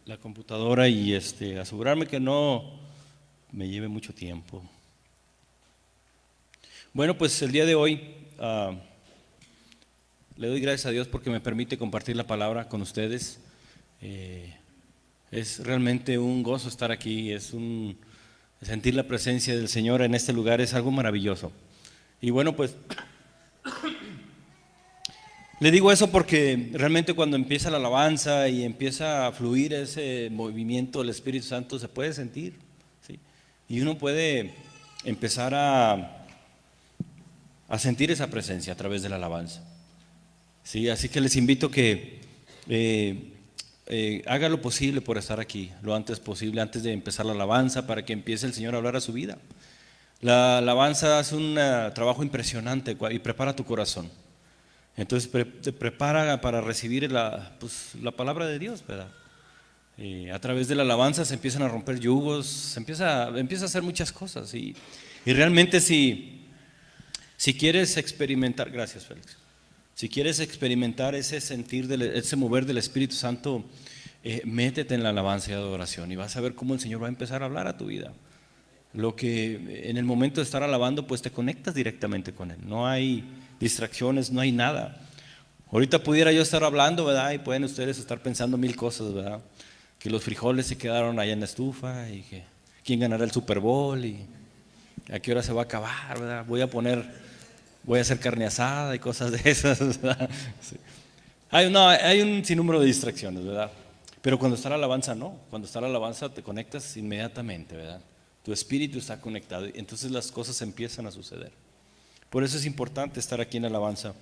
la computadora y asegurarme que no me lleve mucho tiempo. Bueno, pues el día de hoy le doy gracias a Dios porque me permite compartir la palabra con ustedes. Es realmente un gozo estar aquí, sentir la presencia del Señor en este lugar es algo maravilloso. Y bueno, pues le digo eso porque realmente cuando empieza la alabanza y empieza a fluir ese movimiento del Espíritu Santo se puede sentir, ¿sí? Y uno puede empezar a sentir esa presencia a través de la alabanza, ¿sí? Así que les invito que haga lo posible por estar aquí lo antes posible, antes de empezar la alabanza, para que empiece el Señor a hablar a su vida. La alabanza es un trabajo impresionante y prepara tu corazón. Entonces te prepara para recibir la palabra de Dios, ¿verdad? A través de la alabanza se empiezan a romper yugos, empieza a hacer muchas cosas. Y realmente si quieres experimentar, gracias Félix, si quieres experimentar ese sentir, ese mover del Espíritu Santo, métete en la alabanza y adoración y vas a ver cómo el Señor va a empezar a hablar a tu vida. Lo que en el momento de estar alabando, pues te conectas directamente con Él. No hay distracciones, no hay nada. Ahorita pudiera yo estar hablando, ¿verdad? Y pueden ustedes estar pensando mil cosas, ¿verdad? Que los frijoles se quedaron allá en la estufa y que quién ganará el Super Bowl y a qué hora se va a acabar, ¿verdad? Voy a hacer carne asada y cosas de esas, ¿verdad? Sí. Hay un sinnúmero de distracciones, ¿verdad? Pero cuando está la alabanza, no. Cuando está la alabanza te conectas inmediatamente, ¿verdad? Tu espíritu está conectado y entonces las cosas empiezan a suceder. Por eso es importante estar aquí en alabanza.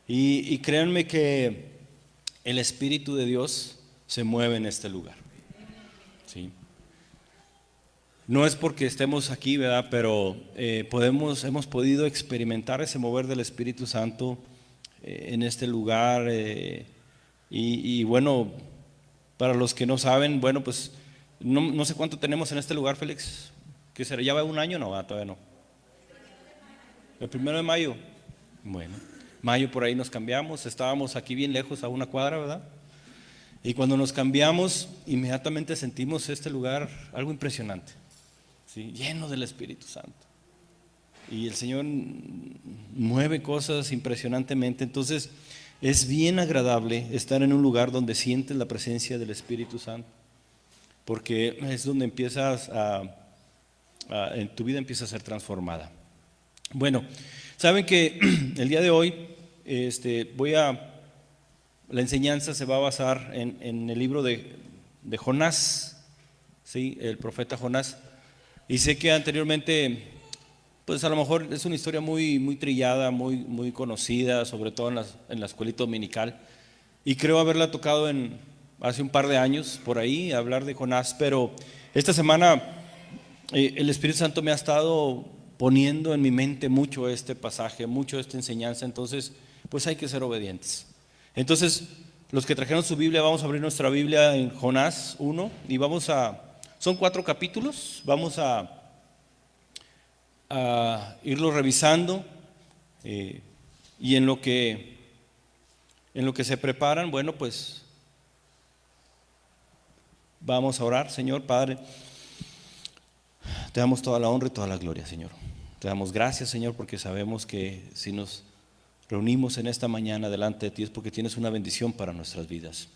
Y créanme que el Espíritu de Dios se mueve en este lugar, ¿sí? No es porque estemos aquí, ¿verdad? Pero hemos podido experimentar ese mover del Espíritu Santo en este lugar. Y bueno, para los que no saben, bueno, pues no sé cuánto tenemos en este lugar, Félix. ¿Qué será? ¿Ya va un año? No, todavía no. El 1 de mayo. Bueno, mayo por ahí nos cambiamos. Estábamos aquí bien lejos, a una cuadra, ¿verdad? Y cuando nos cambiamos, inmediatamente sentimos este lugar algo impresionante, ¿sí? Lleno del Espíritu Santo. Y el Señor mueve cosas impresionantemente. Entonces, es bien agradable estar en un lugar donde sientes la presencia del Espíritu Santo, porque es donde en tu vida empieza a ser transformada. Bueno, saben que el día de hoy la enseñanza se va a basar en el libro de Jonás, ¿sí? El profeta Jonás. Y sé que anteriormente, pues a lo mejor es una historia muy, muy trillada, muy, muy conocida, sobre todo en la escuelita dominical. Y creo haberla tocado hace un par de años, por ahí, hablar de Jonás. Pero esta semana el Espíritu Santo me ha estado poniendo en mi mente mucho este pasaje, mucho esta enseñanza. Entonces, pues hay que ser obedientes. Entonces, los que trajeron su Biblia, vamos a abrir nuestra Biblia en Jonás 1 y son 4 capítulos, vamos a irlo revisando y en lo que se preparan, bueno, pues vamos a orar. Señor Padre, te damos toda la honra y toda la gloria, Señor. Te damos gracias, Señor, porque sabemos que si nos reunimos en esta mañana delante de ti es porque tienes una bendición para nuestras vidas.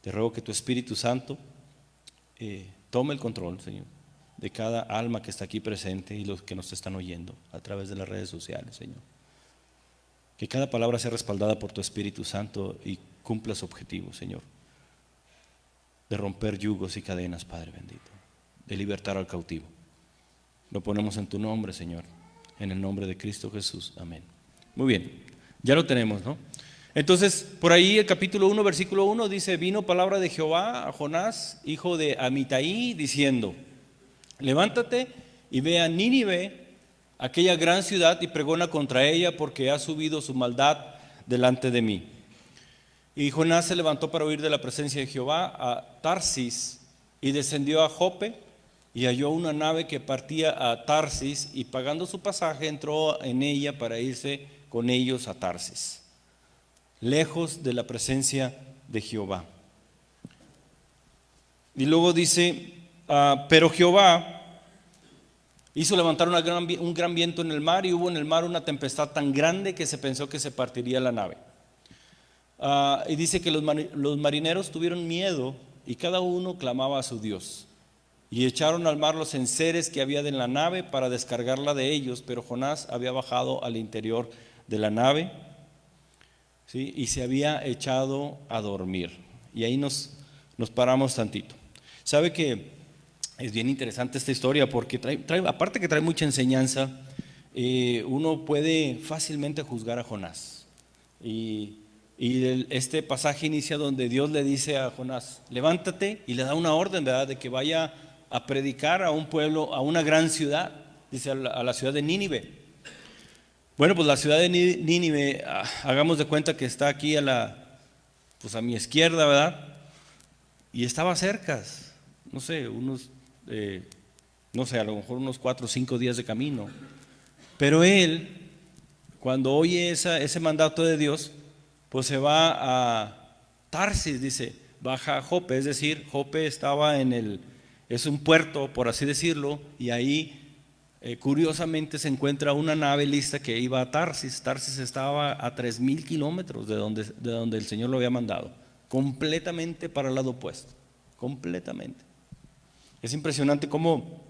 Te ruego que tu Espíritu Santo tome el control, Señor, de cada alma que está aquí presente y los que nos están oyendo a través de las redes sociales, Señor. Que cada palabra sea respaldada por tu Espíritu Santo y cumpla su objetivo, Señor, de romper yugos y cadenas, Padre bendito, de libertar al cautivo. Lo ponemos en tu nombre, Señor, en el nombre de Cristo Jesús. Amén. Muy bien, ya lo tenemos, ¿no? Entonces, por ahí el capítulo 1, versículo 1 dice: vino palabra de Jehová a Jonás, hijo de Amitai, diciendo: levántate y ve a Nínive, aquella gran ciudad, y pregona contra ella, porque ha subido su maldad delante de mí. Y Jonás se levantó para huir de la presencia de Jehová a Tarsis, y descendió a Jope, y halló una nave que partía a Tarsis, y pagando su pasaje entró en ella para irse con ellos a Tarsis, lejos de la presencia de Jehová. Y luego dice, pero Jehová hizo levantar un gran viento en el mar, y hubo en el mar una tempestad tan grande que se pensó que se partiría la nave. Y dice que los marineros tuvieron miedo y cada uno clamaba a su Dios. Y echaron al mar los enseres que había en la nave para descargarla de ellos, pero Jonás había bajado al interior de la nave, ¿sí? Y se había echado a dormir. Y ahí nos paramos tantito. ¿Sabe que es bien interesante esta historia? Porque aparte que trae mucha enseñanza, uno puede fácilmente juzgar a Jonás. Y este pasaje inicia donde Dios le dice a Jonás, levántate, y le da una orden, ¿verdad?, de que vaya a predicar a un pueblo, a una gran ciudad, dice a la ciudad de Nínive. Bueno, pues la ciudad de Nínive, hagamos de cuenta que está aquí pues a mi izquierda, ¿verdad? Y estaba cerca, no sé, a lo mejor unos 4 o 5 días de camino. Pero él, cuando oye ese mandato de Dios, pues se va a Tarsis, dice, baja a Jope, es decir, Jope estaba es un puerto, por así decirlo, y ahí curiosamente se encuentra una nave lista que iba a Tarsis. Tarsis estaba a 3,000 kilómetros de donde el Señor lo había mandado, completamente para el lado opuesto, completamente. Es impresionante cómo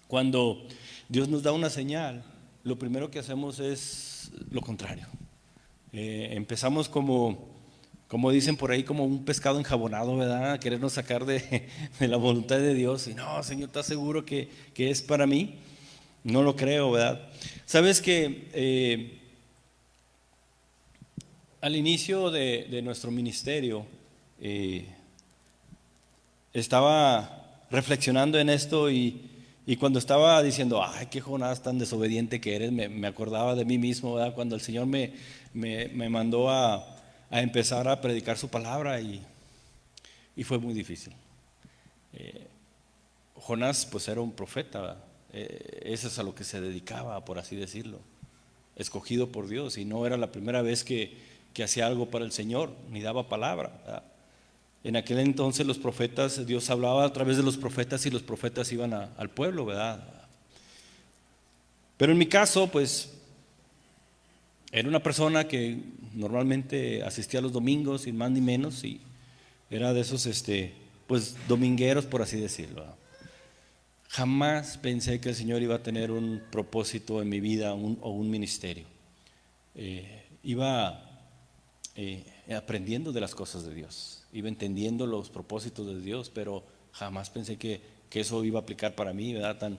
cuando Dios nos da una señal, lo primero que hacemos es lo contrario. Empezamos como dicen por ahí, como un pescado enjabonado, ¿verdad? A querernos sacar de la voluntad de Dios. Y no, Señor, ¿estás seguro que es para mí? No lo creo, ¿verdad? Sabes que al inicio de nuestro ministerio estaba reflexionando en esto, y cuando estaba diciendo, ay, qué Jonás tan desobediente que eres, me acordaba de mí mismo, ¿verdad? Cuando el Señor me mandó a empezar a predicar su palabra, y fue muy difícil. Jonás pues era un profeta, ¿verdad? Eso es a lo que se dedicaba, por así decirlo, escogido por Dios, y no era la primera vez que hacía algo para el Señor, ni daba palabra, ¿verdad? En aquel entonces los profetas, Dios hablaba a través de los profetas, y los profetas iban al pueblo, ¿verdad? Pero en mi caso, pues era una persona que normalmente asistía los domingos, sin más ni menos, y era de esos pues domingueros, por así decirlo, ¿verdad? Jamás pensé que el Señor iba a tener un propósito en mi vida, o un ministerio. Iba aprendiendo de las cosas de Dios, iba entendiendo los propósitos de Dios, pero jamás pensé que eso iba a aplicar para mí, ¿verdad?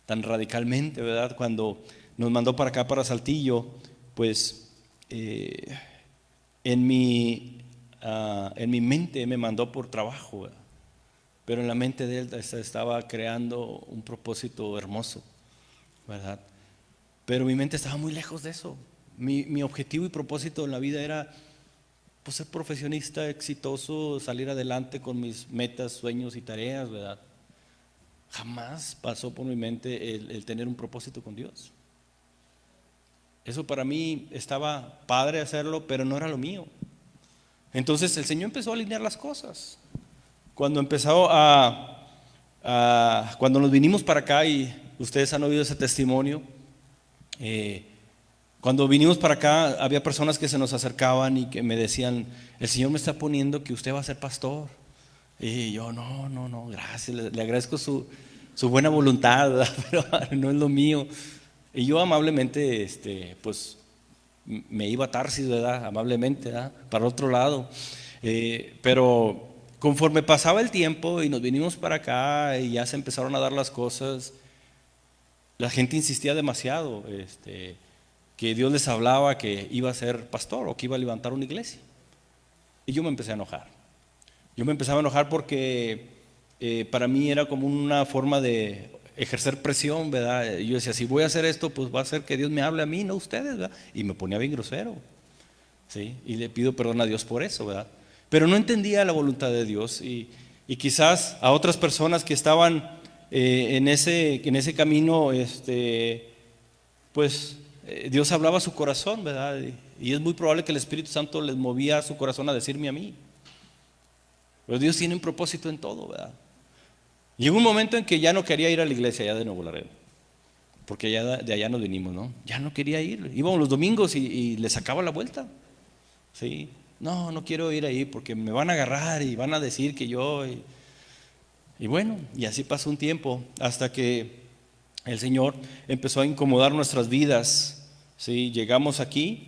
Tan radicalmente, ¿verdad? Cuando nos mandó para acá, para Saltillo, pues en mi mente me mandó por trabajo, ¿verdad? Pero en la mente de él estaba creando un propósito hermoso, ¿verdad? Pero mi mente estaba muy lejos de eso. Mi objetivo y propósito en la vida era pues ser profesionista exitoso, salir adelante con mis metas, sueños y tareas, ¿verdad? Jamás pasó por mi mente el tener un propósito con Dios. Eso para mí estaba padre hacerlo, pero no era lo mío. Entonces el Señor empezó a alinear las cosas. Cuando cuando nos vinimos para acá, y ustedes han oído ese testimonio, cuando vinimos para acá había personas que se nos acercaban y que me decían, el Señor me está poniendo que usted va a ser pastor. Y yo, no, gracias, le agradezco su buena voluntad, ¿verdad? Pero no es lo mío. Y yo amablemente, pues me iba a Tarsis, ¿verdad? Amablemente, ¿verdad? Para otro lado. Pero conforme pasaba el tiempo y nos vinimos para acá y ya se empezaron a dar las cosas, la gente insistía demasiado, que Dios les hablaba que iba a ser pastor o que iba a levantar una iglesia. Y yo me empecé a enojar. Yo me empezaba a enojar porque para mí era como una forma de ejercer presión, ¿verdad? Yo decía, si voy a hacer esto, pues va a ser que Dios me hable a mí, no a ustedes, ¿verdad? Y me ponía bien grosero, ¿sí? Y le pido perdón a Dios por eso, ¿verdad? Pero no entendía la voluntad de Dios, y quizás a otras personas que estaban en ese camino, pues Dios hablaba a su corazón, ¿verdad? Y es muy probable que el Espíritu Santo les movía a su corazón a decirme a mí. Pero Dios tiene un propósito en todo, ¿verdad? Llegó un momento en que ya no quería ir a la iglesia allá de Nuevo Laredo, porque de allá nos vinimos, ¿no? Ya no quería ir. Íbamos los domingos y le sacaba la vuelta. ¿Sí? No, no quiero ir ahí porque me van a agarrar y van a decir que yo... Y bueno, y así pasó un tiempo hasta que el Señor empezó a incomodar nuestras vidas. ¿Sí? Llegamos aquí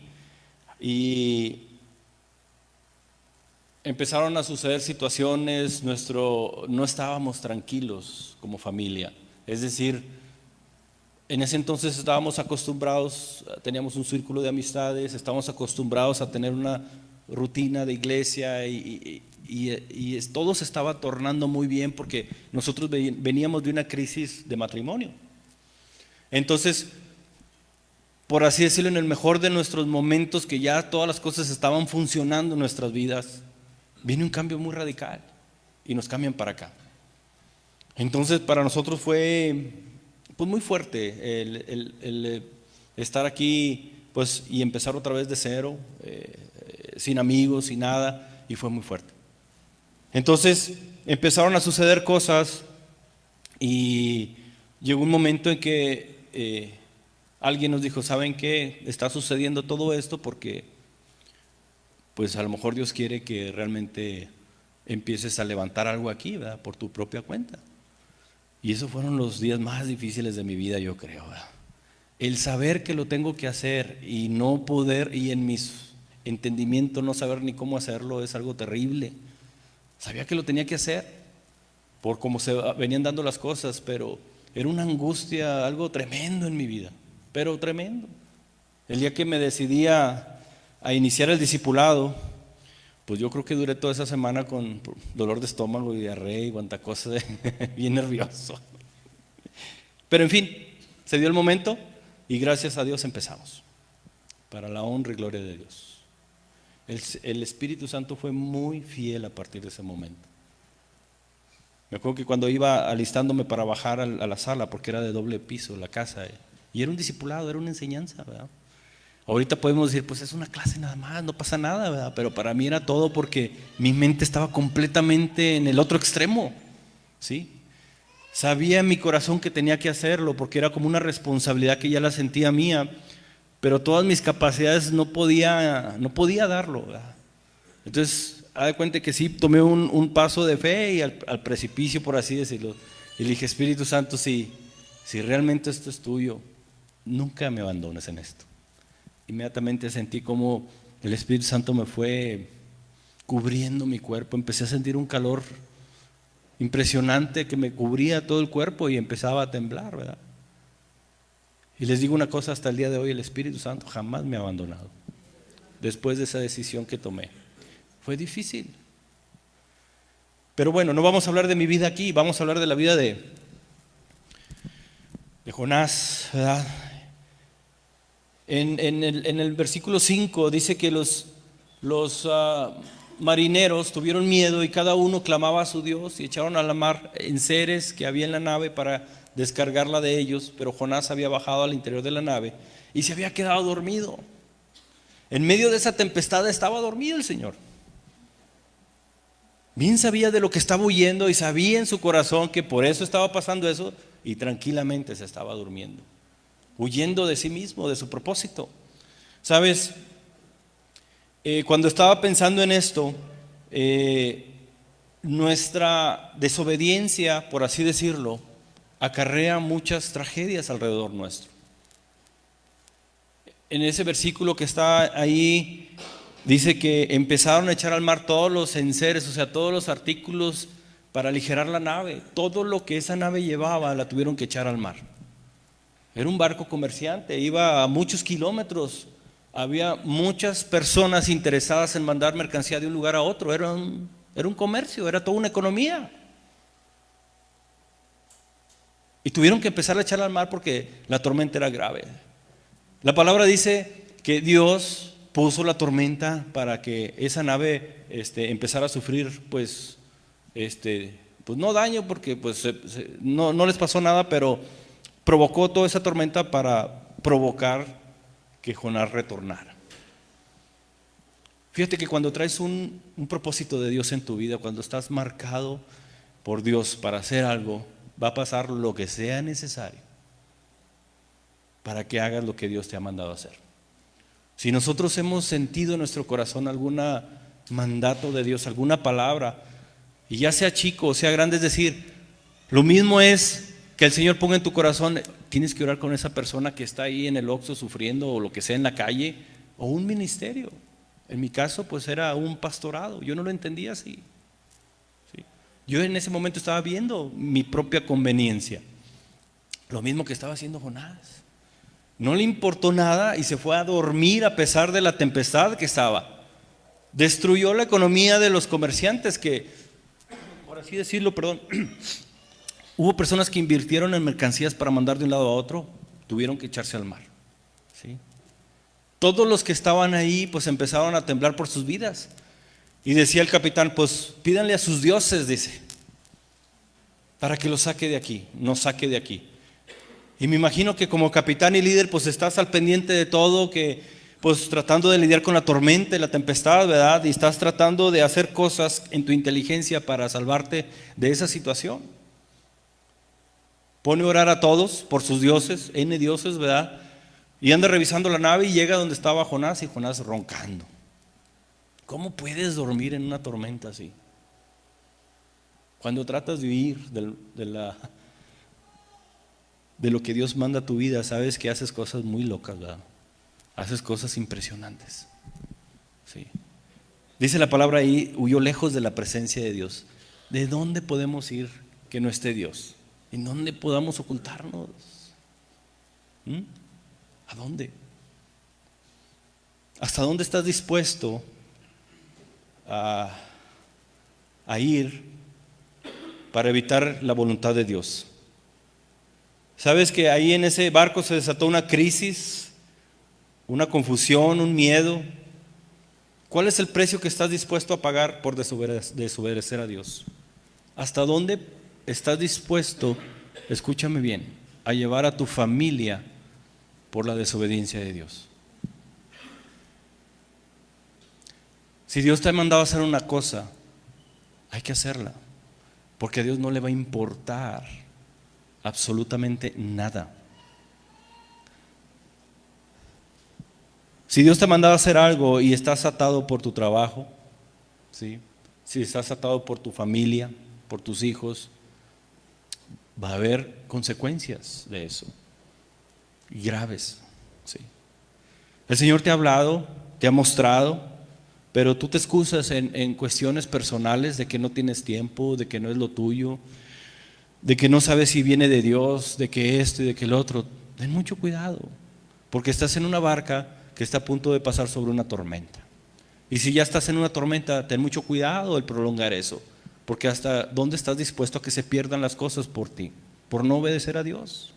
y empezaron a suceder situaciones, no estábamos tranquilos como familia. Es decir, en ese entonces estábamos acostumbrados, teníamos un círculo de amistades, estábamos acostumbrados a tener una rutina de iglesia y todo se estaba tornando muy bien porque nosotros veníamos de una crisis de matrimonio. Entonces, por así decirlo, en el mejor de nuestros momentos, que ya todas las cosas estaban funcionando en nuestras vidas, viene un cambio muy radical y nos cambian para acá. Entonces para nosotros fue pues muy fuerte el estar aquí pues y empezar otra vez de cero, sin amigos, sin nada, y fue muy fuerte. Entonces empezaron a suceder cosas y llegó un momento en que alguien nos dijo, ¿saben qué? Está sucediendo todo esto porque pues a lo mejor Dios quiere que realmente empieces a levantar algo aquí, ¿verdad? Por tu propia cuenta. Y esos fueron los días más difíciles de mi vida, yo creo, ¿verdad? El saber que lo tengo que hacer y no poder, y en mis entendimientos no saber ni cómo hacerlo, es algo terrible. Sabía que lo tenía que hacer por cómo se venían dando las cosas, pero era una angustia, algo tremendo en mi vida, pero tremendo. El día que me decidí a iniciar el discipulado, pues yo creo que duré toda esa semana con dolor de estómago y diarrea y cuanta cosa, bien nervioso. Pero en fin, se dio el momento y gracias a Dios empezamos, para la honra y gloria de Dios. El Espíritu Santo fue muy fiel a partir de ese momento. Me acuerdo que cuando iba alistándome para bajar a la sala, porque era de doble piso la casa, y era un discipulado, era una enseñanza, ¿verdad? Ahorita podemos decir, pues es una clase nada más, no pasa nada, ¿verdad? Pero para mí era todo porque mi mente estaba completamente en el otro extremo, ¿sí? Sabía en mi corazón que tenía que hacerlo porque era como una responsabilidad que ya la sentía mía, pero todas mis capacidades no podía darlo, ¿verdad? Entonces, haz de cuenta que sí, tomé un paso de fe y al precipicio, por así decirlo, y le dije, Espíritu Santo, si realmente esto es tuyo, nunca me abandones en esto. Inmediatamente sentí como el Espíritu Santo me fue cubriendo mi cuerpo, empecé a sentir un calor impresionante que me cubría todo el cuerpo y empezaba a temblar, ¿verdad? Y les digo una cosa, hasta el día de hoy el Espíritu Santo jamás me ha abandonado después de esa decisión que tomé. Fue difícil, pero bueno, no vamos a hablar de mi vida aquí, vamos a hablar de la vida de Jonás, ¿verdad? En el versículo 5 dice que los marineros tuvieron miedo y cada uno clamaba a su Dios y echaron a la mar enseres que había en la nave para descargarla de ellos, pero Jonás había bajado al interior de la nave y se había quedado dormido. En medio de esa tempestad estaba dormido el Señor. Bien sabía de lo que estaba huyendo y sabía en su corazón que por eso estaba pasando eso y tranquilamente se estaba durmiendo, huyendo de sí mismo, de su propósito. ¿Sabes? Cuando estaba pensando en esto, nuestra desobediencia, por así decirlo, acarrea muchas tragedias alrededor nuestro. En ese versículo que está ahí, dice que empezaron a echar al mar todos los enseres, o sea, todos los artículos para aligerar la nave. Todo lo que esa nave llevaba la tuvieron que echar al mar. Era un barco comerciante, iba a muchos kilómetros, había muchas personas interesadas en mandar mercancía de un lugar a otro, era un comercio, era toda una economía. Y tuvieron que empezar a echar al mar porque la tormenta era grave. La palabra dice que Dios puso la tormenta para que esa nave empezara a sufrir pues no daño porque pues no les pasó nada, pero provocó toda esa tormenta para provocar que Jonás retornara. Fíjate que cuando traes un propósito de Dios en tu vida, cuando estás marcado por Dios para hacer algo, va a pasar lo que sea necesario para que hagas lo que Dios te ha mandado a hacer. Si nosotros hemos sentido en nuestro corazón algún mandato de Dios, alguna palabra, y ya sea chico o sea grande, es decir, lo mismo es que el Señor ponga en tu corazón, tienes que orar con esa persona que está ahí en el Oxxo sufriendo, o lo que sea en la calle, o un ministerio. En mi caso pues era un pastorado, yo no lo entendía así. ¿Sí? Yo en ese momento estaba viendo mi propia conveniencia, lo mismo que estaba haciendo Jonás. No le importó nada y se fue a dormir a pesar de la tempestad que estaba. Destruyó la economía de los comerciantes que, por así decirlo, perdón, hubo personas que invirtieron en mercancías para mandar de un lado a otro, tuvieron que echarse al mar. ¿Sí? Todos los que estaban ahí pues empezaron a temblar por sus vidas. Y decía el capitán, pues pídanle a sus dioses, dice, para que los saque de aquí, nos saque de aquí. Y me imagino que como capitán y líder pues estás al pendiente de todo, que pues tratando de lidiar con la tormenta y la tempestad, ¿verdad? Y estás tratando de hacer cosas en tu inteligencia para salvarte de esa situación. Pone a orar a todos por sus dioses, N dioses, ¿verdad? Y anda revisando la nave y llega donde estaba Jonás y Jonás roncando. ¿Cómo puedes dormir en una tormenta así? Cuando tratas de huir de lo que Dios manda a tu vida, sabes que haces cosas muy locas, ¿verdad? Haces cosas impresionantes. Sí. Dice la palabra ahí, huyó lejos de la presencia de Dios. ¿De dónde podemos ir que no esté Dios? ¿En dónde podamos ocultarnos? ¿A dónde? ¿Hasta dónde estás dispuesto a ir para evitar la voluntad de Dios? ¿Sabes que ahí en ese barco se desató una crisis, una confusión, un miedo? ¿Cuál es el precio que estás dispuesto a pagar por desobedecer a Dios? ¿Hasta dónde estás dispuesto, escúchame bien, a llevar a tu familia por la desobediencia de Dios? Si Dios te ha mandado a hacer una cosa, hay que hacerla, porque a Dios no le va a importar absolutamente nada. Si Dios te ha mandado a hacer algo y estás atado por tu trabajo, ¿sí? Si estás atado por tu familia, por tus hijos, va a haber consecuencias de eso, y graves, ¿sí? El Señor te ha hablado, te ha mostrado, pero tú te excusas en cuestiones personales de que no tienes tiempo, de que no es lo tuyo, de que no sabes si viene de Dios, de que esto y de que el otro. Ten mucho cuidado, porque estás en una barca que está a punto de pasar sobre una tormenta. Y si ya estás en una tormenta, ten mucho cuidado el prolongar eso, porque hasta dónde estás dispuesto a que se pierdan las cosas por ti, por no obedecer a Dios.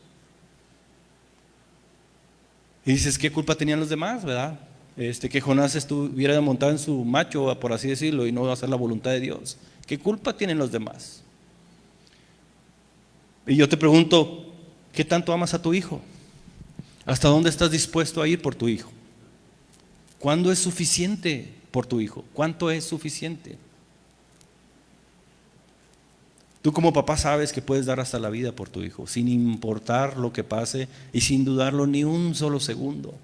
Y dices, ¿qué culpa tenían los demás, verdad? Que Jonás estuviera montado en su macho, por así decirlo, y no hacer la voluntad de Dios. ¿Qué culpa tienen los demás? Y yo te pregunto, ¿qué tanto amas a tu hijo? ¿Hasta dónde estás dispuesto a ir por tu hijo? ¿Cuándo es suficiente por tu hijo? ¿Cuánto es suficiente? Tú como papá sabes que puedes dar hasta la vida por tu hijo, sin importar lo que pase y sin dudarlo ni un solo segundo.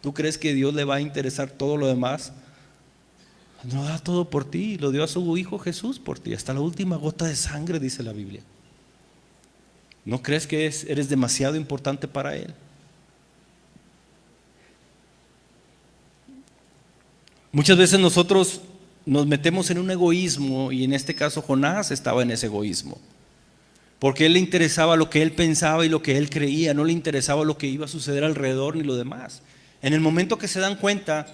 ¿Tú crees que Dios le va a interesar todo lo demás? No da todo por ti, lo dio a su hijo Jesús por ti, hasta la última gota de sangre, dice la Biblia. ¿No crees que eres demasiado importante para Él? Muchas veces nosotros nos metemos en un egoísmo, y en este caso Jonás estaba en ese egoísmo, porque él le interesaba lo que él pensaba y lo que él creía, no le interesaba lo que iba a suceder alrededor ni lo demás. En el momento que se dan cuenta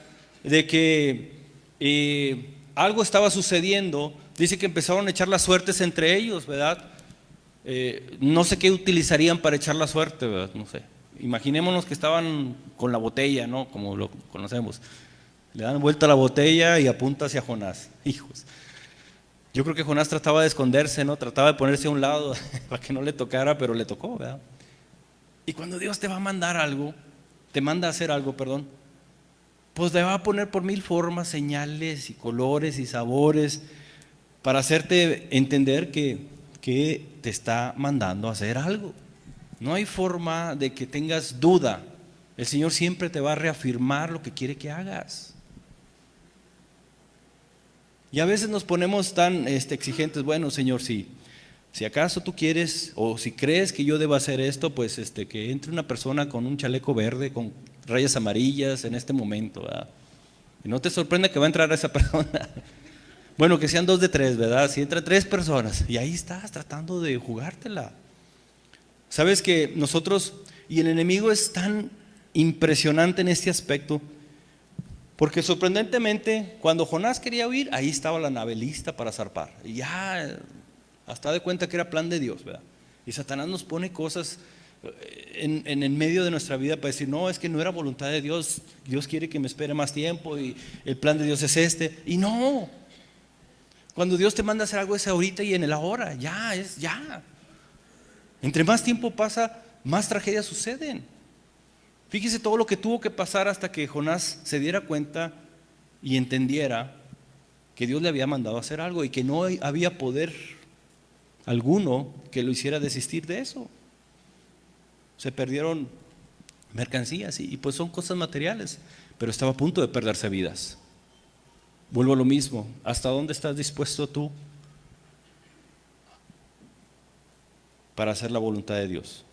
de que algo estaba sucediendo, dice que empezaron a echar las suertes entre ellos, ¿verdad? No sé qué utilizarían para echar la suerte, ¿verdad? No sé. Imaginémonos que estaban con la botella, ¿no? Como lo conocemos. Le dan vuelta a la botella y apunta hacia Jonás. Hijos. Yo creo que Jonás trataba de esconderse, ¿no? Trataba de ponerse a un lado para que no le tocara, pero le tocó, ¿verdad? Y cuando Dios te va a mandar algo, te manda a hacer algo, perdón, pues le va a poner por mil formas, señales y colores y sabores para hacerte entender que te está mandando a hacer algo. No hay forma de que tengas duda. El Señor siempre te va a reafirmar lo que quiere que hagas. Y a veces nos ponemos tan exigentes. Bueno, Señor, si acaso tú quieres o si crees que yo debo hacer esto, pues que entre una persona con un chaleco verde, con rayas amarillas en este momento, ¿verdad? Y no te sorprenda que va a entrar esa persona. Bueno, que sean 2 de 3, ¿verdad? Si entran 3 personas y ahí estás tratando de jugártela. Sabes que nosotros, y el enemigo es tan impresionante en este aspecto, porque sorprendentemente cuando Jonás quería huir, ahí estaba la nave lista para zarpar. Y ya hasta de cuenta que era plan de Dios, ¿verdad? Y Satanás nos pone cosas en el medio de nuestra vida para decir, no, es que no era voluntad de Dios, Dios quiere que me espere más tiempo y el plan de Dios es este. Y no, cuando Dios te manda a hacer algo es ahorita y en el ahora, ya. Entre más tiempo pasa, más tragedias suceden. Fíjese todo lo que tuvo que pasar hasta que Jonás se diera cuenta y entendiera que Dios le había mandado a hacer algo y que no había poder alguno que lo hiciera desistir de eso. Se perdieron mercancías y pues son cosas materiales, pero estaba a punto de perderse vidas. Vuelvo a lo mismo, ¿hasta dónde estás dispuesto tú para hacer la voluntad de Dios?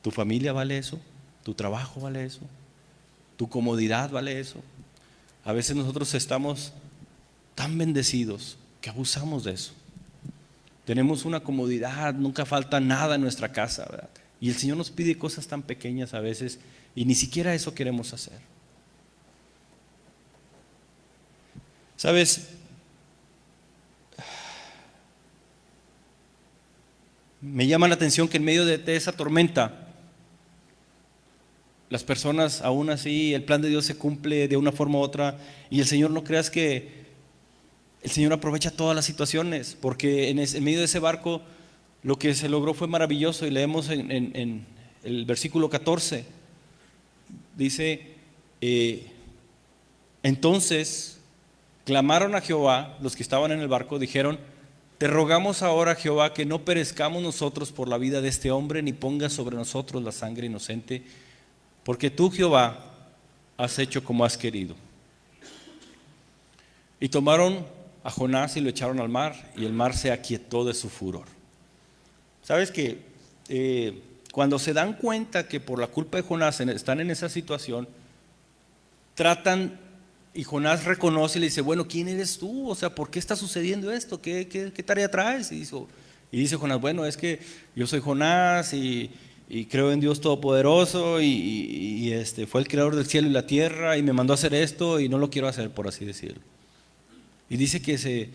¿Tu familia vale eso? ¿Tu trabajo vale eso? ¿Tu comodidad vale eso? A veces nosotros estamos tan bendecidos que abusamos de eso. Tenemos una comodidad, nunca falta nada en nuestra casa, ¿verdad? Y el Señor nos pide cosas tan pequeñas a veces y ni siquiera eso queremos hacer. ¿Sabes? Me llama la atención que en medio de esa tormenta, las personas aún así, el plan de Dios se cumple de una forma u otra y el Señor, no creas que el Señor aprovecha todas las situaciones, porque en medio de ese barco lo que se logró fue maravilloso y leemos en el versículo 14, dice, entonces clamaron a Jehová, los que estaban en el barco, dijeron, te rogamos ahora, Jehová, que no perezcamos nosotros por la vida de este hombre, ni pongas sobre nosotros la sangre inocente, porque tú, Jehová, has hecho como has querido. Y tomaron a Jonás y lo echaron al mar, y el mar se aquietó de su furor. ¿Sabes que cuando se dan cuenta que por la culpa de Jonás están en esa situación, tratan, y Jonás reconoce y le dice, bueno, ¿quién eres tú? O sea, ¿por qué está sucediendo esto? ¿Qué tarea traes? Y dice Jonás, bueno, es que yo soy Jonás y creo en Dios Todopoderoso y fue el creador del cielo y la tierra y me mandó a hacer esto y no lo quiero hacer, por así decirlo. Y dice que se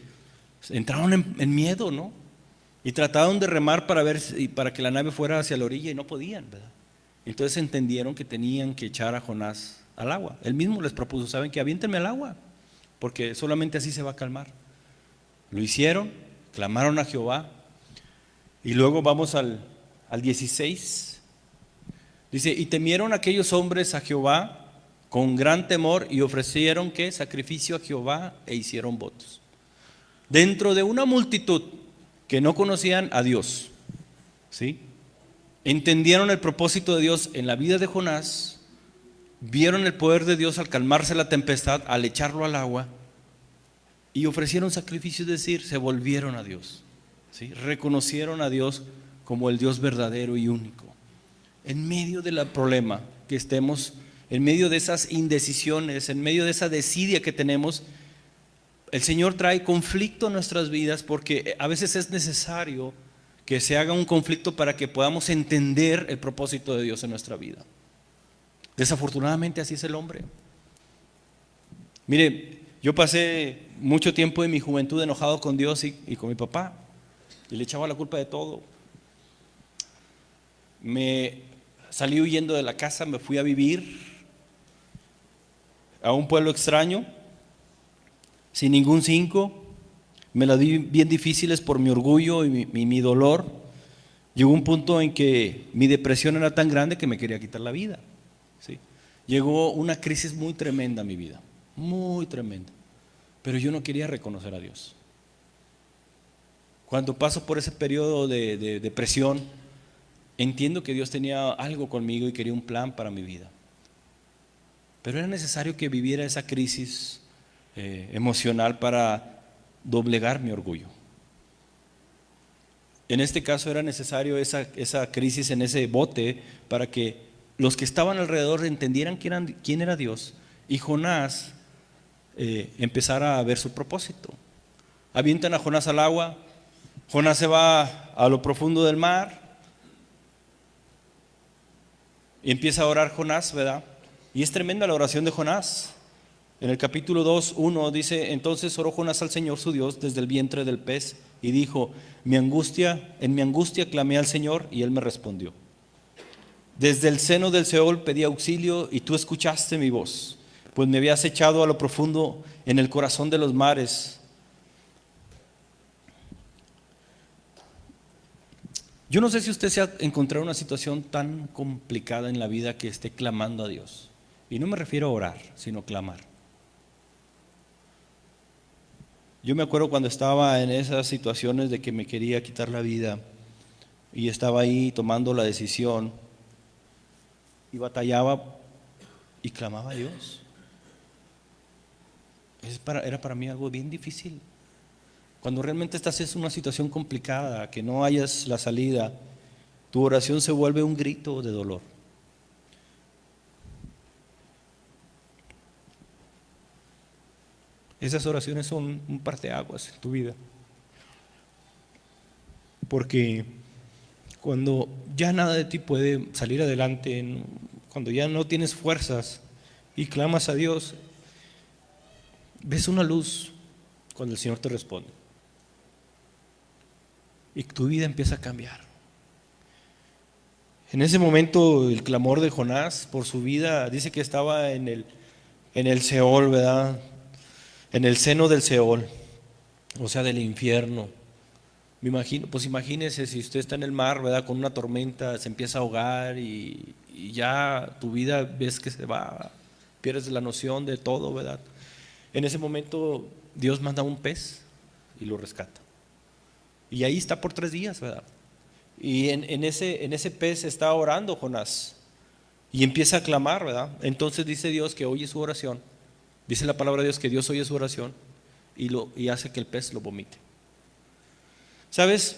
entraron en miedo, ¿no? Y trataron de remar para que la nave fuera hacia la orilla y no podían, ¿verdad? Entonces entendieron que tenían que echar a Jonás al agua. Él mismo les propuso, ¿saben qué? Aviéntenme al agua, porque solamente así se va a calmar. Lo hicieron, clamaron a Jehová. Y luego vamos al 16. Dice, y temieron aquellos hombres a Jehová con gran temor y ofrecieron ¿qué? Sacrificio a Jehová e hicieron votos. Dentro de una multitud que no conocían a Dios, ¿sí? Entendieron el propósito de Dios en la vida de Jonás, vieron el poder de Dios al calmarse la tempestad, al echarlo al agua, y ofrecieron sacrificios, es decir, se volvieron a Dios, ¿sí? Reconocieron a Dios como el Dios verdadero y único. En medio del problema que estemos, en medio de esas indecisiones, en medio de esa desidia que tenemos, el Señor trae conflicto en nuestras vidas porque a veces es necesario que se haga un conflicto para que podamos entender el propósito de Dios en nuestra vida. Desafortunadamente así es el hombre. Mire, yo pasé mucho tiempo en mi juventud enojado con Dios y con mi papá y le echaba la culpa de todo. Me salí huyendo de la casa, me fui a vivir a un pueblo extraño, sin ningún cinco. Me la di bien difíciles por mi orgullo y mi dolor. Llegó un punto en que mi depresión era tan grande que me quería quitar la vida, ¿sí? Llegó una crisis muy tremenda a mi vida, muy tremenda. pero yo no quería reconocer a Dios. Cuando paso por ese periodo de depresión, entiendo que Dios tenía algo conmigo y quería un plan para mi vida. Pero era necesario que viviera esa crisis emocional para doblegar mi orgullo. En este caso era necesario esa crisis en ese bote para que los que estaban alrededor entendieran quién era Dios, y Jonás empezara a ver su propósito. Avientan a Jonás al agua, Jonás se va a lo profundo del mar y empieza a orar Jonás, ¿verdad? Y es tremenda la oración de Jonás. En el capítulo 2:1 dice: entonces oró Jonás al Señor su Dios desde el vientre del pez y dijo: en mi angustia clamé al Señor y Él me respondió. Desde el seno del Seol pedí auxilio y tú escuchaste mi voz, pues me habías echado a lo profundo en el corazón de los mares. Yo no sé si usted se ha encontrado en una situación tan complicada en la vida que esté clamando a Dios. Y no me refiero a orar, sino clamar. Yo me acuerdo cuando estaba en esas situaciones de que me quería quitar la vida y estaba ahí tomando la decisión y batallaba y clamaba a Dios. Era para mí algo bien difícil. Cuando realmente estás en una situación complicada, que no hayas la salida, tu oración se vuelve un grito de dolor. Esas oraciones son un parteaguas en tu vida. Porque cuando ya nada de ti puede salir adelante, cuando ya no tienes fuerzas y clamas a Dios, ves una luz cuando el Señor te responde. Y tu vida empieza a cambiar. En ese momento el clamor de Jonás por su vida, dice que estaba en el Seol, ¿verdad? En el seno del Seol, o sea, del infierno. Me imagino, pues imagínese si usted está en el mar, ¿verdad? Con una tormenta, se empieza a ahogar y ya tu vida ves que se va, pierdes la noción de todo, ¿verdad? En ese momento Dios manda un pez y lo rescata. Y ahí está por 3 días, ¿verdad? Y en ese pez está orando Jonás y empieza a clamar, ¿verdad? Entonces dice Dios que oye su oración. Dice la palabra de Dios que Dios oye su oración y hace que el pez lo vomite. ¿Sabes?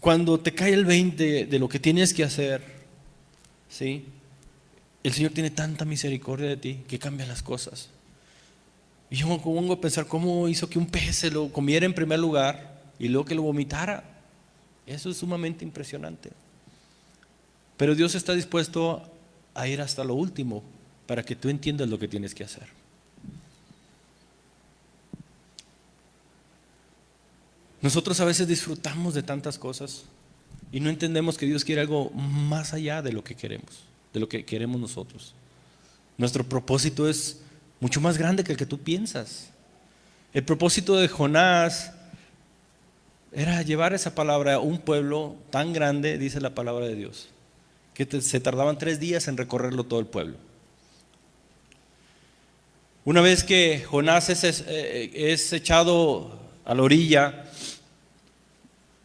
Cuando te cae el 20 de lo que tienes que hacer, ¿sí? El Señor tiene tanta misericordia de ti que cambia las cosas. Y yo me pongo a pensar cómo hizo que un pez se lo comiera en primer lugar y luego que lo vomitara. Eso es sumamente impresionante. Pero Dios está dispuesto a ir hasta lo último para que tú entiendas lo que tienes que hacer. Nosotros a veces disfrutamos de tantas cosas y no entendemos que Dios quiere algo más allá de lo que queremos, de lo que queremos nosotros. Nuestro propósito es mucho más grande que el que tú piensas. El propósito de Jonás era llevar esa palabra a un pueblo tan grande, dice la palabra de Dios, que se tardaban 3 días en recorrerlo todo el pueblo. Una vez que Jonás es echado a la orilla,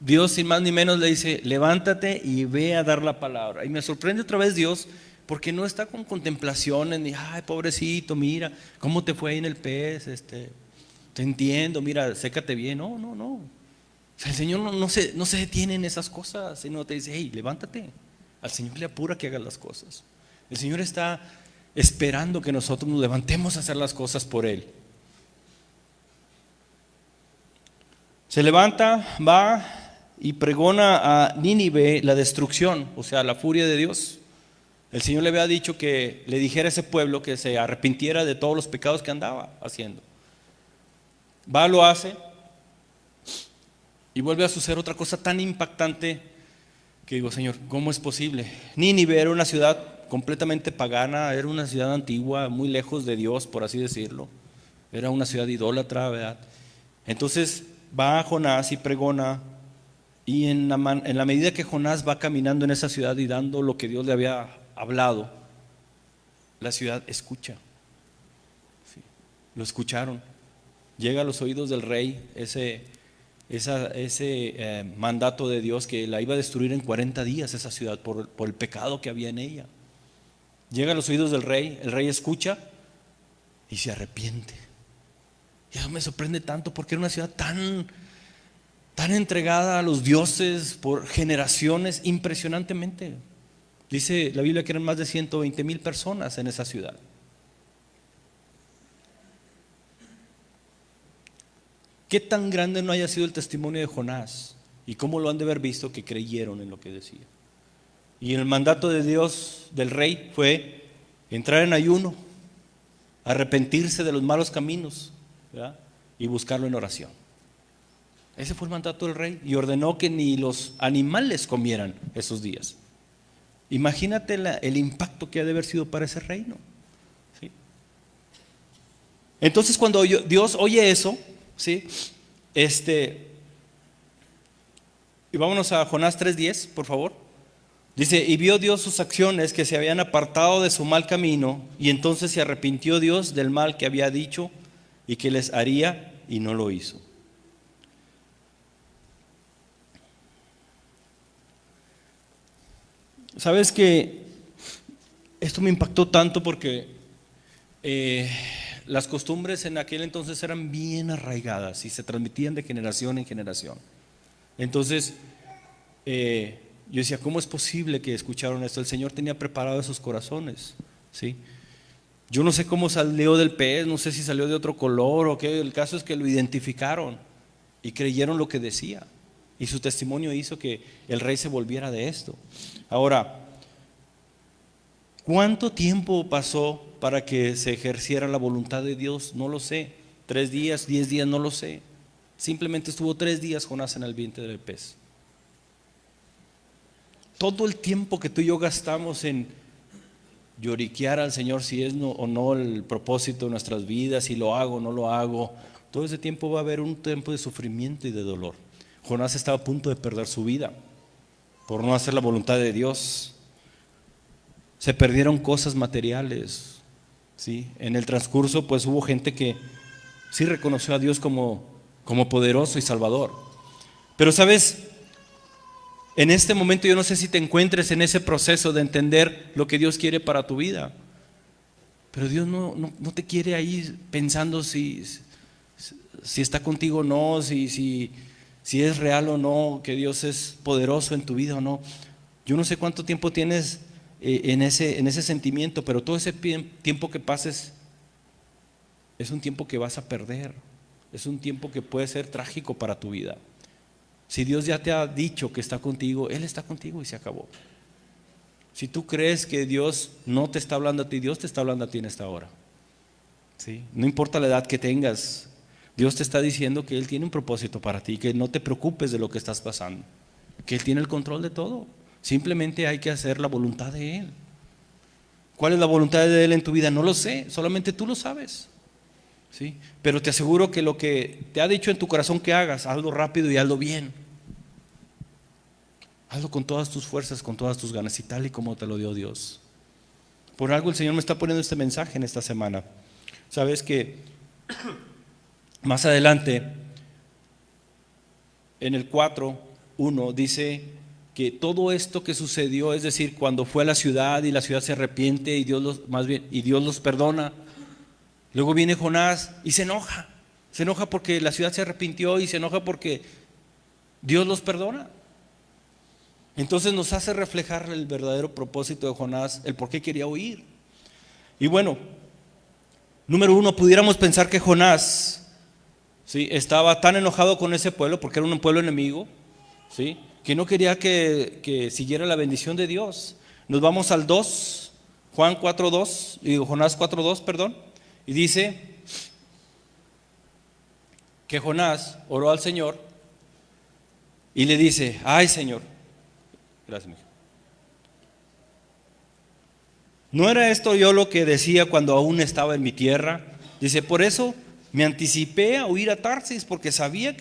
Dios sin más ni menos le dice: levántate y ve a dar la palabra. Y me sorprende otra vez Dios, porque no está con contemplaciones ni ay pobrecito, mira cómo te fue ahí en el pez, te entiendo, mira, sécate bien. No. O sea, el Señor no se detiene en esas cosas, sino te dice: hey, levántate. Al Señor le apura que hagas las cosas. El Señor está esperando que nosotros nos levantemos a hacer las cosas por Él. Se levanta, va y pregona a Nínive la destrucción, o sea, la furia de Dios. El Señor le había dicho que le dijera a ese pueblo que se arrepintiera de todos los pecados que andaba haciendo. Va, lo hace y vuelve a suceder otra cosa tan impactante que digo: Señor, ¿cómo es posible? Nínive era una ciudad completamente pagana, era una ciudad antigua, muy lejos de Dios, por así decirlo. Era una ciudad idólatra, ¿verdad? Entonces va Jonás y pregona, y en la medida que Jonás va caminando en esa ciudad y dando lo que Dios le había hablado, la ciudad escucha. Lo escucharon. Llega a los oídos del rey ese mandato de Dios que la iba a destruir en 40 días esa ciudad por el pecado que había en ella. Llega a los oídos del rey, el rey escucha y se arrepiente. Y eso me sorprende tanto porque era una ciudad tan entregada a los dioses por generaciones, impresionantemente. Dice la Biblia que eran más de 120,000 personas en esa ciudad. ¿Qué tan grande no haya sido el testimonio de Jonás? Y cómo lo han de haber visto que creyeron en lo que decía. Y el mandato de Dios, del rey, fue entrar en ayuno, arrepentirse de los malos caminos, ¿verdad? Y buscarlo en oración. Ese fue el mandato del rey. Y ordenó que ni los animales comieran esos días. Imagínate el impacto que ha de haber sido para ese reino, ¿sí? Entonces cuando Dios oye eso, ¿sí? Y vámonos a Jonás 3:10, por favor. Dice, y vio Dios sus acciones, que se habían apartado de su mal camino, y entonces se arrepintió Dios del mal que había dicho y que les haría, y no lo hizo. Sabes que esto me impactó tanto porque las costumbres en aquel entonces eran bien arraigadas y se transmitían de generación en generación. Entonces yo decía, ¿cómo es posible que escucharon esto? El Señor tenía preparado esos corazones, ¿sí? Yo no sé cómo salió del pez, no sé si salió de otro color o qué. El caso es que lo identificaron y creyeron lo que decía, y su testimonio hizo que el rey se volviera de esto. Ahora, ¿cuánto tiempo pasó para que se ejerciera la voluntad de Dios? No lo sé. 3 días, 10 días, no lo sé. Simplemente estuvo 3 días Jonás en el vientre del pez. Todo el tiempo que tú y yo gastamos en lloriquear al Señor si es o no el propósito de nuestras vidas, si lo hago o no lo hago, todo ese tiempo va a haber un tiempo de sufrimiento y de dolor. Jonás estaba a punto de perder su vida por no hacer la voluntad de Dios. Se perdieron cosas materiales, ¿sí? En el transcurso pues hubo gente que sí reconoció a Dios como poderoso y salvador. Pero sabes, en este momento yo no sé si te encuentres en ese proceso de entender lo que Dios quiere para tu vida. Pero Dios no te quiere ahí pensando si está contigo o no, si es real o no, que Dios es poderoso en tu vida o no. Yo no sé cuánto tiempo tienes en ese sentimiento, pero todo ese tiempo que pases es un tiempo que vas a perder. Es un tiempo que puede ser trágico para tu vida. Si Dios ya te ha dicho que está contigo, Él está contigo y se acabó. Si tú crees que Dios no te está hablando a ti, Dios te está hablando a ti en esta hora, ¿sí? No importa la edad que tengas, Dios te está diciendo que Él tiene un propósito para ti, que no te preocupes de lo que estás pasando, que Él tiene el control de todo. Simplemente hay que hacer la voluntad de Él. ¿Cuál es la voluntad de Él en tu vida? No lo sé, solamente tú lo sabes, ¿sí? Pero te aseguro que lo que te ha dicho en tu corazón que hagas, hazlo rápido y hazlo bien. Hazlo con todas tus fuerzas, con todas tus ganas y tal y como te lo dio Dios. Por algo el Señor me está poniendo este mensaje en esta semana. Sabes que más adelante en el 4:1 dice que todo esto que sucedió, es decir, cuando fue a la ciudad y la ciudad se arrepiente y Dios los perdona. Luego viene Jonás y se enoja porque la ciudad se arrepintió y se enoja porque Dios los perdona. Entonces nos hace reflejar el verdadero propósito de Jonás, el por qué quería huir. Y bueno, número 1, pudiéramos pensar que Jonás, ¿sí?, estaba tan enojado con ese pueblo, porque era un pueblo enemigo, ¿sí?, que no quería que siguiera la bendición de Dios. Nos vamos al 2, Jonás 4:2, perdón, y dice que Jonás oró al Señor y le dice: ay, Señor, gracias, mijo. ¿No era esto yo lo que decía cuando aún estaba en mi tierra? Dice, por eso me anticipé a huir a Tarsis, porque sabía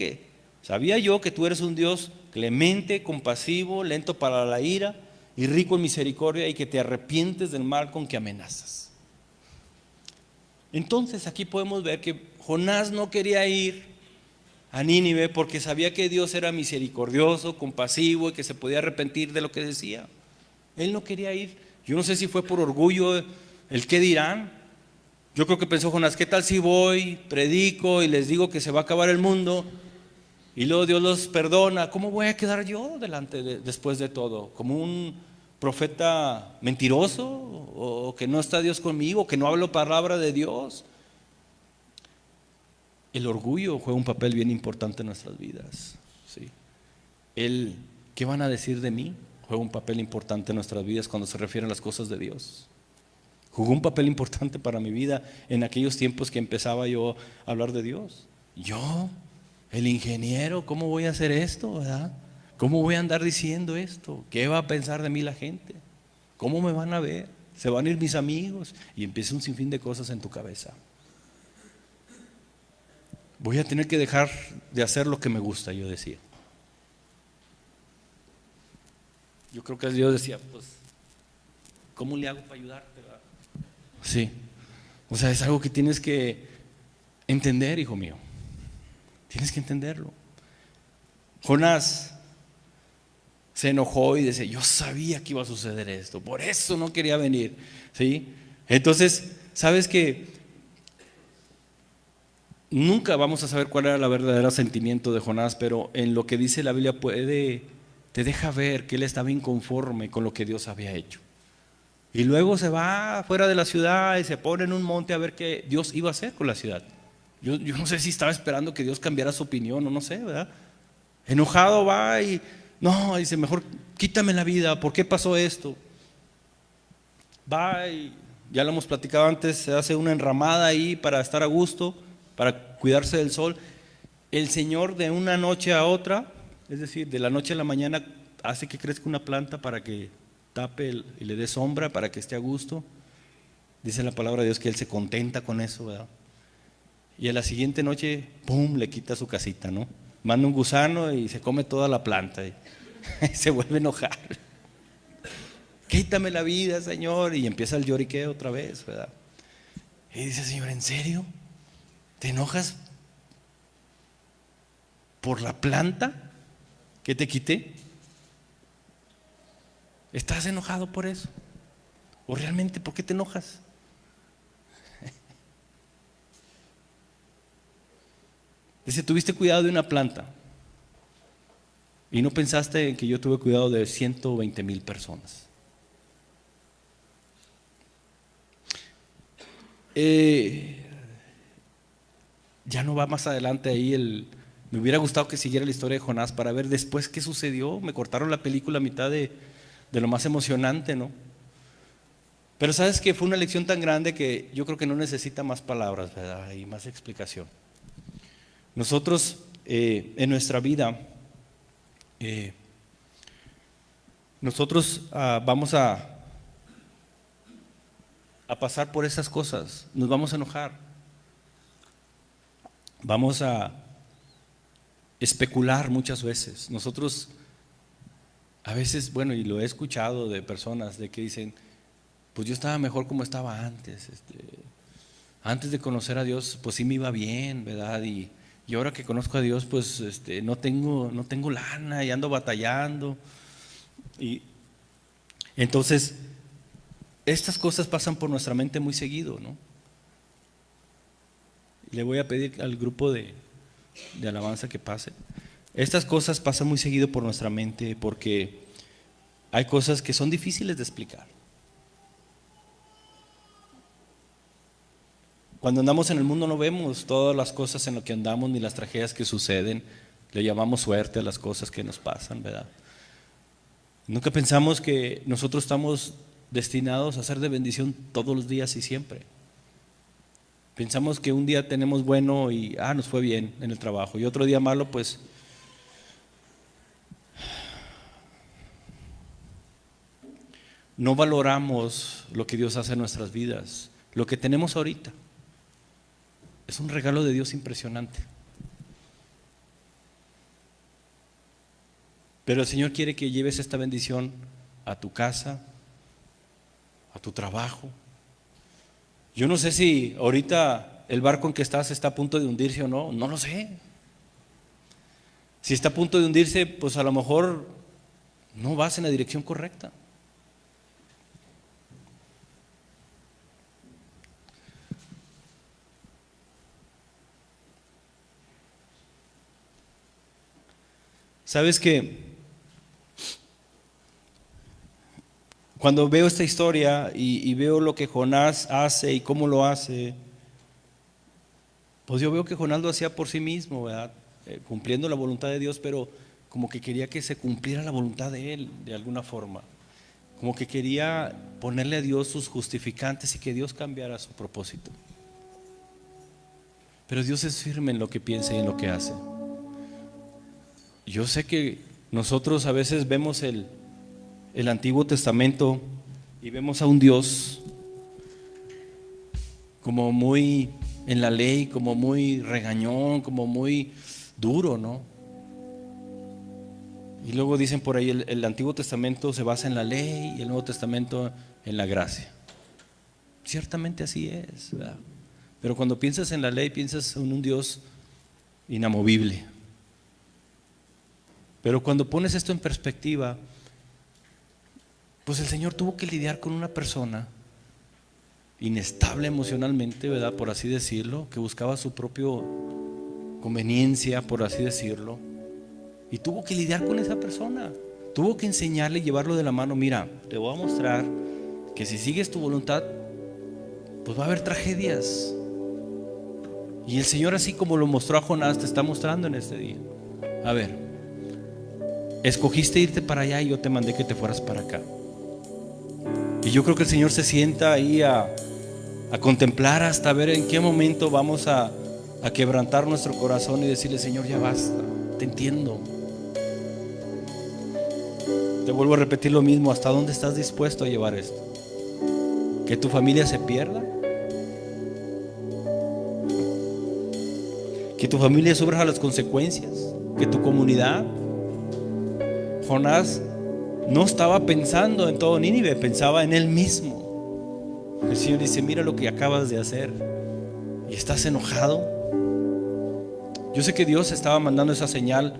yo que tú eres un Dios clemente, compasivo, lento para la ira y rico en misericordia, y que te arrepientes del mal con que amenazas. Entonces aquí podemos ver que Jonás no quería ir a Nínive porque sabía que Dios era misericordioso, compasivo y que se podía arrepentir de lo que decía. Él no quería ir. Yo no sé si fue por orgullo, el qué dirán. Yo creo que pensó Jonás, ¿qué tal si voy, predico y les digo que se va a acabar el mundo y luego Dios los perdona? ¿Cómo voy a quedar yo después de todo? ¿Como un profeta mentiroso? ¿O que no está Dios conmigo? ¿Que no hablo palabra de Dios? El orgullo juega un papel bien importante en nuestras vidas, ¿sí? ¿Qué van a decir de mí? Juega un papel importante en nuestras vidas cuando se refieren a las cosas de Dios. Jugó un papel importante para mi vida en aquellos tiempos que empezaba yo a hablar de Dios. Yo, el ingeniero, ¿cómo voy a hacer esto, verdad? ¿Cómo voy a andar diciendo esto? ¿Qué va a pensar de mí la gente? ¿Cómo me van a ver? ¿Se van a ir mis amigos? Y empieza un sinfín de cosas en tu cabeza. Voy a tener que dejar de hacer lo que me gusta, yo decía. Yo creo que Dios decía, pues, ¿cómo le hago para ayudarte, verdad? Sí, o sea, es algo que tienes que entender, hijo mío. Tienes que entenderlo. Jonás se enojó y dice, yo sabía que iba a suceder esto, por eso no quería venir, ¿sí? Entonces, ¿sabes qué? Nunca vamos a saber cuál era el verdadero sentimiento de Jonás, pero en lo que dice la Biblia te deja ver que él estaba inconforme con lo que Dios había hecho. Y luego se va fuera de la ciudad y se pone en un monte a ver qué Dios iba a hacer con la ciudad. Yo no sé si estaba esperando que Dios cambiara su opinión o no sé, ¿verdad? Enojado va y no, dice, mejor quítame la vida, ¿por qué pasó esto? Va y ya lo hemos platicado antes, se hace una enramada ahí para estar a gusto, para cuidarse del sol. El Señor de una noche a otra, es decir, de la noche a la mañana, hace que crezca una planta para que tape y le dé sombra, para que esté a gusto. Dice la palabra de Dios que Él se contenta con eso, ¿verdad? Y a la siguiente noche, ¡pum!, le quita su casita, ¿no? Manda un gusano y se come toda la planta y se vuelve a enojar. Quítame la vida, Señor, y empieza el lloriqueo otra vez, ¿verdad? Y dice, Señor, ¿en serio? ¿Te enojas por la planta que te quité? ¿Estás enojado por eso? ¿O realmente por qué te enojas? Dice, tuviste cuidado de una planta y no pensaste en que yo tuve cuidado de 120,000 personas. Ya no va más adelante ahí. Me hubiera gustado que siguiera la historia de Jonás para ver después qué sucedió. Me cortaron la película a mitad de lo más emocionante, ¿no? Pero sabes que fue una lección tan grande que yo creo que no necesita más palabras, ¿verdad? Y más explicación. Nosotros en nuestra vida, nosotros vamos a pasar por esas cosas, nos vamos a enojar, vamos a especular muchas veces. Nosotros a veces, bueno, y lo he escuchado de personas de que dicen, pues yo estaba mejor como estaba antes, antes de conocer a Dios, pues sí me iba bien, ¿verdad? Y ahora que conozco a Dios, pues no tengo lana y ando batallando. Y entonces, estas cosas pasan por nuestra mente muy seguido, ¿no? Le voy a pedir al grupo de alabanza que pase. Estas cosas pasan muy seguido por nuestra mente porque hay cosas que son difíciles de explicar. Cuando andamos en el mundo no vemos todas las cosas en las que andamos ni las tragedias que suceden. Le llamamos suerte a las cosas que nos pasan, ¿verdad? Nunca pensamos que nosotros estamos destinados a ser de bendición todos los días y siempre. Pensamos que un día tenemos bueno y nos fue bien en el trabajo, y otro día malo, pues no valoramos lo que Dios hace en nuestras vidas. Lo que tenemos ahorita es un regalo de Dios impresionante. Pero el Señor quiere que lleves esta bendición a tu casa, a tu trabajo, Yo no sé si ahorita el barco en que estás está a punto de hundirse o no, no lo sé. Si está a punto de hundirse, pues a lo mejor no vas en la dirección correcta. ¿Sabes que cuando veo esta historia y veo lo que Jonás hace y cómo lo hace, pues yo veo que Jonás lo hacía por sí mismo, ¿verdad? Cumpliendo la voluntad de Dios, pero como que quería que se cumpliera la voluntad de él de alguna forma, como que quería ponerle a Dios sus justificantes y que Dios cambiara su propósito. Pero Dios es firme en lo que piensa y en lo que hace. Yo sé que nosotros a veces vemos el Antiguo Testamento y vemos a un Dios como muy en la ley, como muy regañón, como muy duro, ¿no? Y luego dicen por ahí el Antiguo Testamento se basa en la ley y el Nuevo Testamento en la gracia. Ciertamente así es, ¿verdad? Pero cuando piensas en la ley piensas en un Dios inamovible. Pero cuando pones esto en perspectiva, pues el Señor tuvo que lidiar con una persona inestable emocionalmente, ¿verdad? Por así decirlo, que buscaba su propia conveniencia, por así decirlo, y tuvo que lidiar con esa persona. Tuvo que enseñarle y llevarlo de la mano. Mira, te voy a mostrar que si sigues tu voluntad, pues va a haber tragedias. Y el Señor, así como lo mostró a Jonás, te está mostrando en este día. A ver, escogiste irte para allá y yo te mandé que te fueras para acá. Y yo creo que el Señor se sienta ahí a contemplar hasta ver en qué momento vamos a quebrantar nuestro corazón y decirle: Señor, ya basta, te entiendo. Te vuelvo a repetir lo mismo: ¿hasta dónde estás dispuesto a llevar esto? ¿Que tu familia se pierda? ¿Que tu familia sufra las consecuencias? ¿Que tu comunidad? Jonás no estaba pensando en todo Nínive, pensaba en él mismo. El Señor dice: mira lo que acabas de hacer y estás enojado. Yo sé que Dios estaba mandando esa señal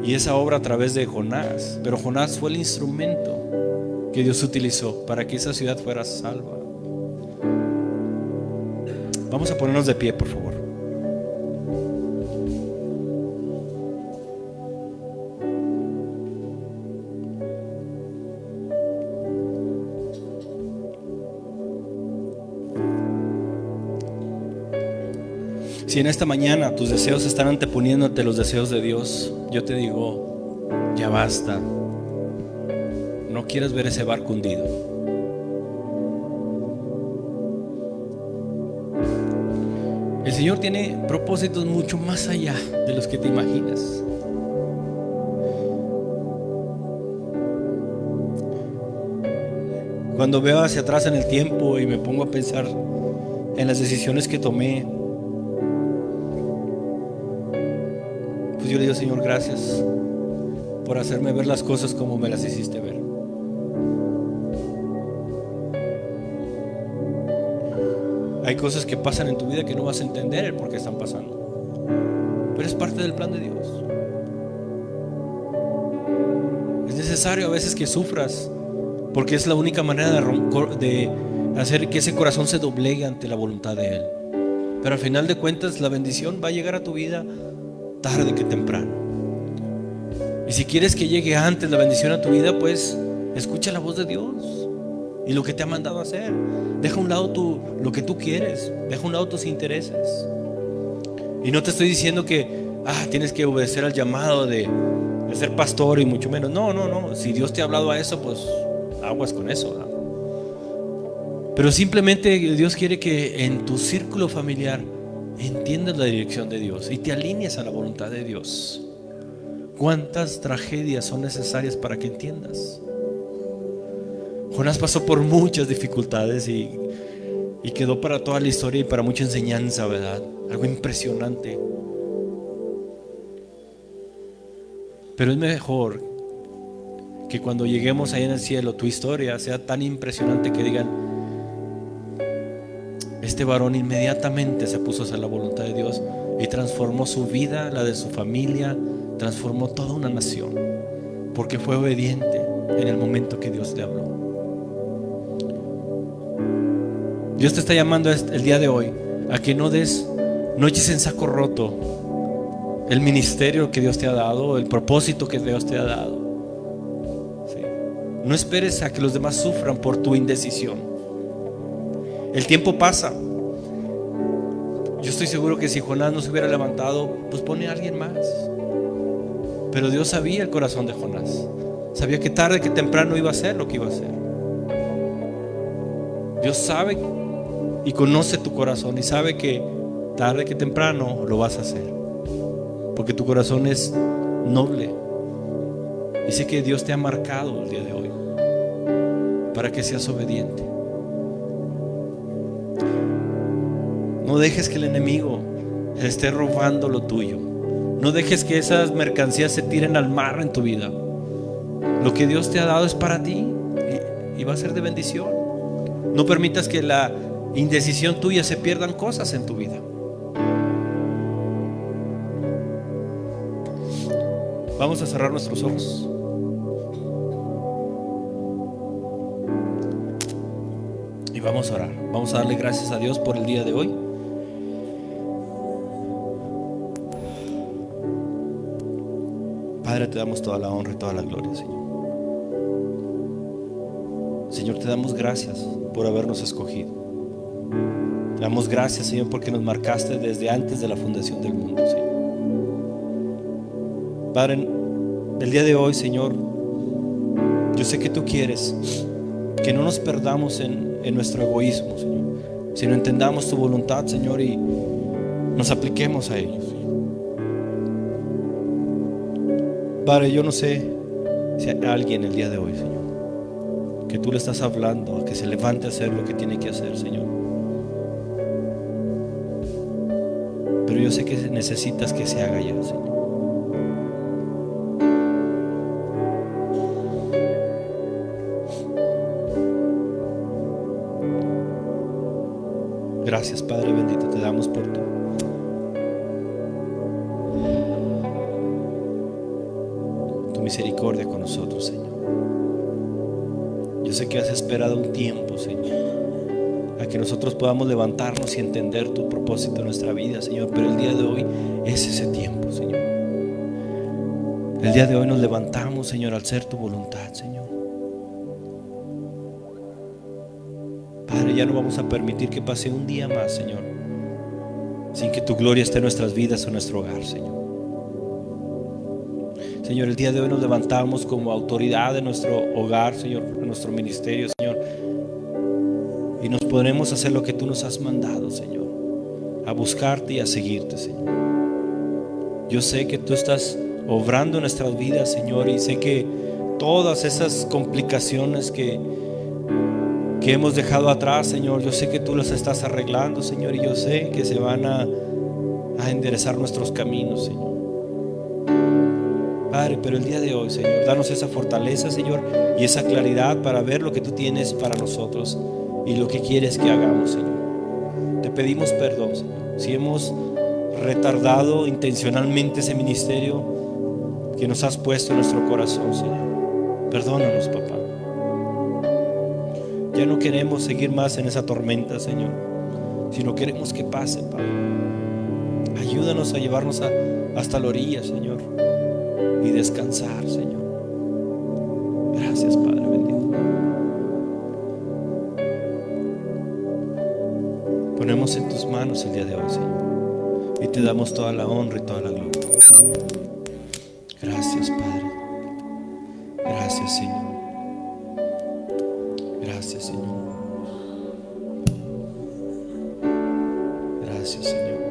y esa obra a través de Jonás, pero Jonás fue el instrumento que Dios utilizó para que esa ciudad fuera salva. Vamos a ponernos de pie, por favor. Si en esta mañana tus deseos están anteponiéndote los deseos de Dios, yo te digo: ya basta. No quieres ver ese barco hundido. El Señor tiene propósitos mucho más allá de los que te imaginas. Cuando veo hacia atrás en el tiempo y me pongo a pensar en las decisiones que tomé, pues yo le digo: Señor, gracias por hacerme ver las cosas como me las hiciste ver. Hay cosas que pasan en tu vida que no vas a entender el por qué están pasando, pero es parte del plan de Dios. Es necesario a veces que sufras, porque es la única manera de hacer que ese corazón se doblegue ante la voluntad de Él. Pero al final de cuentas la bendición va a llegar a tu vida tarde que temprano. Y si quieres que llegue antes la bendición a tu vida, pues escucha la voz de Dios y lo que te ha mandado a hacer. Deja a un lado lo que tú quieres, deja a un lado tus intereses. Y no te estoy diciendo que tienes que obedecer al llamado de ser pastor y mucho menos. No. Si Dios te ha hablado a eso, pues aguas con eso, ¿no? Pero simplemente Dios quiere que en tu círculo familiar entiendas la dirección de Dios y te alinees a la voluntad de Dios. ¿Cuántas tragedias son necesarias para que entiendas? Jonás pasó por muchas dificultades y quedó para toda la historia y para mucha enseñanza, ¿verdad? Algo impresionante. Pero es mejor que cuando lleguemos ahí en el cielo tu historia sea tan impresionante que digan: este varón inmediatamente se puso a hacer la voluntad de Dios y transformó su vida, la de su familia, transformó toda una nación, porque fue obediente en el momento que Dios le habló. Dios te está llamando el día de hoy a que no eches en saco roto el ministerio que Dios te ha dado, el propósito que Dios te ha dado. ¿Sí? No esperes a que los demás sufran por tu indecisión. El tiempo pasa. Yo estoy seguro que si Jonás no se hubiera levantado, pues pone a alguien más. Pero Dios sabía el corazón de Jonás. Sabía que tarde que temprano iba a hacer lo que iba a hacer. Dios sabe y conoce tu corazón y sabe que tarde que temprano lo vas a hacer, porque tu corazón es noble. Y sé que Dios te ha marcado el día de hoy para que seas obediente. No dejes que el enemigo esté robando lo tuyo. No dejes que esas mercancías se tiren al mar en tu vida. Lo que Dios te ha dado es para ti y va a ser de bendición. No permitas que la indecisión tuya se pierdan cosas en tu vida. Vamos a cerrar nuestros ojos. Y vamos a orar. Vamos a darle gracias a Dios por el día de hoy. Padre, te damos toda la honra y toda la gloria, Señor. Señor, te damos gracias por habernos escogido. Te damos gracias, Señor, porque nos marcaste desde antes de la fundación del mundo, Señor. Padre, el día de hoy, Señor, yo sé que tú quieres que no nos perdamos en nuestro egoísmo, Señor, sino entendamos tu voluntad, Señor, y nos apliquemos a ello, Señor. Padre, yo no sé si hay alguien el día de hoy, Señor, que tú le estás hablando a que se levante a hacer lo que tiene que hacer, Señor. Pero yo sé que necesitas que se haga ya, Señor. Gracias, Padre bendito, te damos por tu misericordia con nosotros, Señor. Yo sé que has esperado un tiempo, Señor, a que nosotros podamos levantarnos y entender tu propósito en nuestra vida, Señor. Pero el día de hoy es ese tiempo, Señor. El día de hoy nos levantamos, Señor, al ser tu voluntad, Señor. Padre, ya no vamos a permitir que pase un día más, Señor, sin que tu gloria esté en nuestras vidas o en nuestro hogar, Señor. Señor, el día de hoy nos levantamos como autoridad de nuestro hogar, Señor, de nuestro ministerio, Señor, y nos ponemos a hacer lo que tú nos has mandado, Señor, a buscarte y a seguirte, Señor. Yo sé que tú estás obrando en nuestras vidas, Señor, y sé que todas esas complicaciones que hemos dejado atrás, Señor, yo sé que tú las estás arreglando, Señor, y yo sé que se van a enderezar nuestros caminos, Señor. Padre, pero el día de hoy, Señor, danos esa fortaleza, Señor, y esa claridad para ver lo que tú tienes para nosotros y lo que quieres que hagamos, Señor. Te pedimos perdón, Señor, si hemos retardado intencionalmente ese ministerio que nos has puesto en nuestro corazón, Señor. Perdónanos, papá. Ya no queremos seguir más en esa tormenta, Señor, sino queremos que pase, Padre. Ayúdanos a llevarnos hasta la orilla, Señor, y descansar, Señor. Gracias, Padre bendito. Ponemos en tus manos el día de hoy, Señor, y te damos toda la honra y toda la gloria. Gracias, Padre. Gracias, Señor. Gracias, Señor. Gracias, Señor.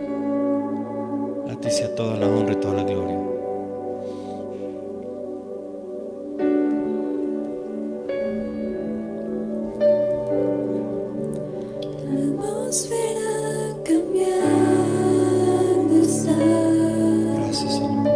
A ti sea toda la honra y toda la gloria. Gracias, Señor.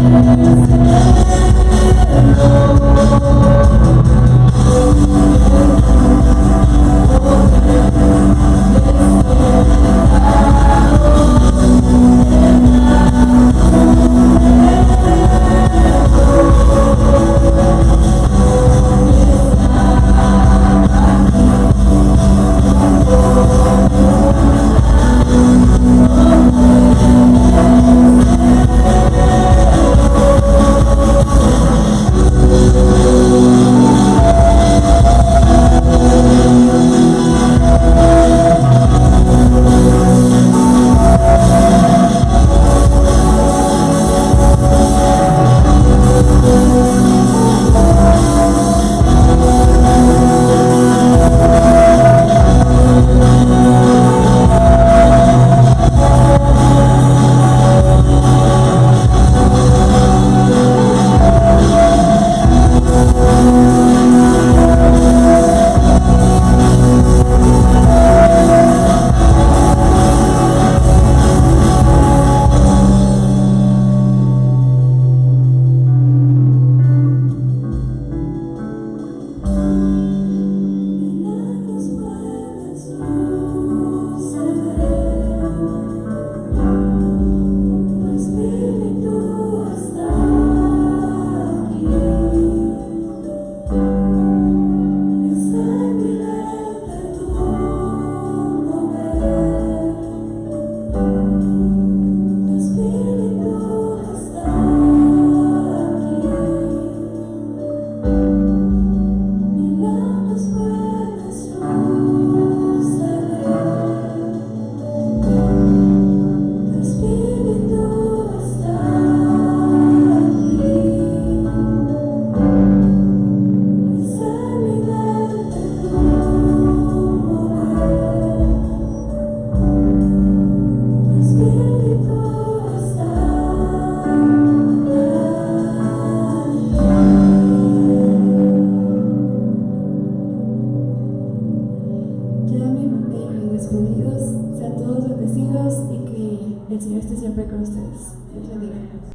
Thank